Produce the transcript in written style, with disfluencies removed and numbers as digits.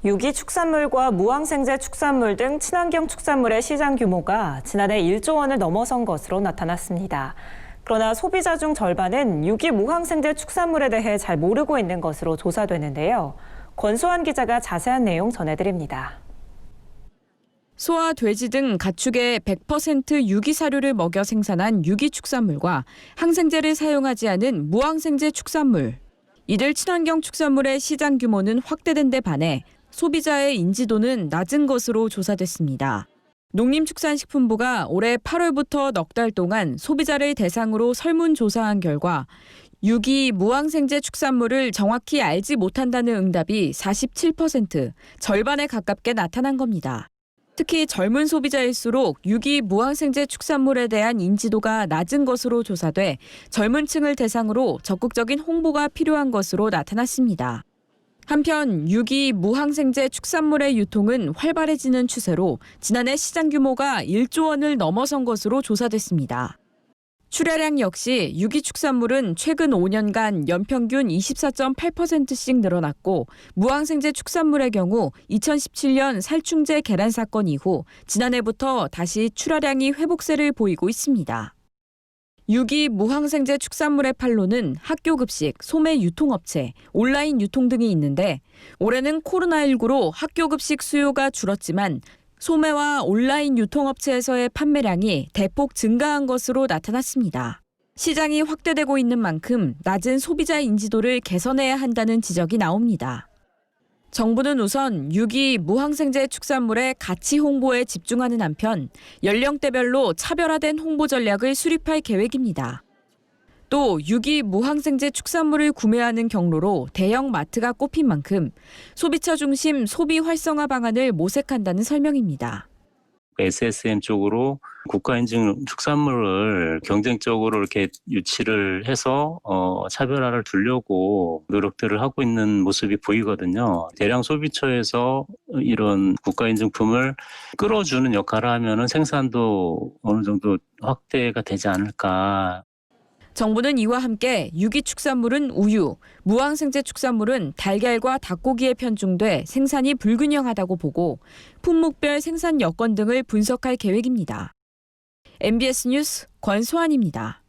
유기축산물과 무항생제 축산물 등 친환경 축산물의 시장 규모가 지난해 1조 원을 넘어선 것으로 나타났습니다. 그러나 소비자 중 절반은 유기무항생제 축산물에 대해 잘 모르고 있는 것으로 조사되는데요. 권소환 기자가 자세한 내용 전해드립니다. 소와 돼지 등 가축에 100% 유기사료를 먹여 생산한 유기축산물과 항생제를 사용하지 않은 무항생제 축산물. 이들 친환경 축산물의 시장 규모는 확대된 데 반해 소비자의 인지도는 낮은 것으로 조사됐습니다. 농림축산식품부가 올해 8월부터 넉 달 동안 소비자를 대상으로 설문조사한 결과 유기 무항생제 축산물을 정확히 알지 못한다는 응답이 47%, 절반에 가깝게 나타난 겁니다. 특히 젊은 소비자일수록 유기 무항생제 축산물에 대한 인지도가 낮은 것으로 조사돼 젊은 층을 대상으로 적극적인 홍보가 필요한 것으로 나타났습니다. 한편 유기 무항생제 축산물의 유통은 활발해지는 추세로 지난해 시장 규모가 1조 원을 넘어선 것으로 조사됐습니다. 출하량 역시 유기축산물은 최근 5년간 연평균 24.8%씩 늘어났고 무항생제 축산물의 경우 2017년 살충제 계란 사건 이후 지난해부터 다시 출하량이 회복세를 보이고 있습니다. 유기 무항생제 축산물의 판로는 학교급식, 소매 유통업체, 온라인 유통 등이 있는데 올해는 코로나19로 학교급식 수요가 줄었지만 소매와 온라인 유통업체에서의 판매량이 대폭 증가한 것으로 나타났습니다. 시장이 확대되고 있는 만큼 낮은 소비자 인지도를 개선해야 한다는 지적이 나옵니다. 정부는 우선 유기 무항생제 축산물의 가치 홍보에 집중하는 한편 연령대별로 차별화된 홍보 전략을 수립할 계획입니다. 또 유기 무항생제 축산물을 구매하는 경로로 대형 마트가 꼽힌 만큼 소비자 중심 소비 활성화 방안을 모색한다는 설명입니다. SSM 쪽으로 국가인증 축산물을 경쟁적으로 이렇게 유치를 해서 차별화를 두려고 노력들을 하고 있는 모습이 보이거든요. 대량 소비처에서 이런 국가인증품을 끌어주는 역할을 하면은 생산도 어느 정도 확대가 되지 않을까. 정부는 이와 함께 유기축산물은 우유, 무항생제 축산물은 달걀과 닭고기에 편중돼 생산이 불균형하다고 보고 품목별 생산 여건 등을 분석할 계획입니다. MBS 뉴스 권소환입니다.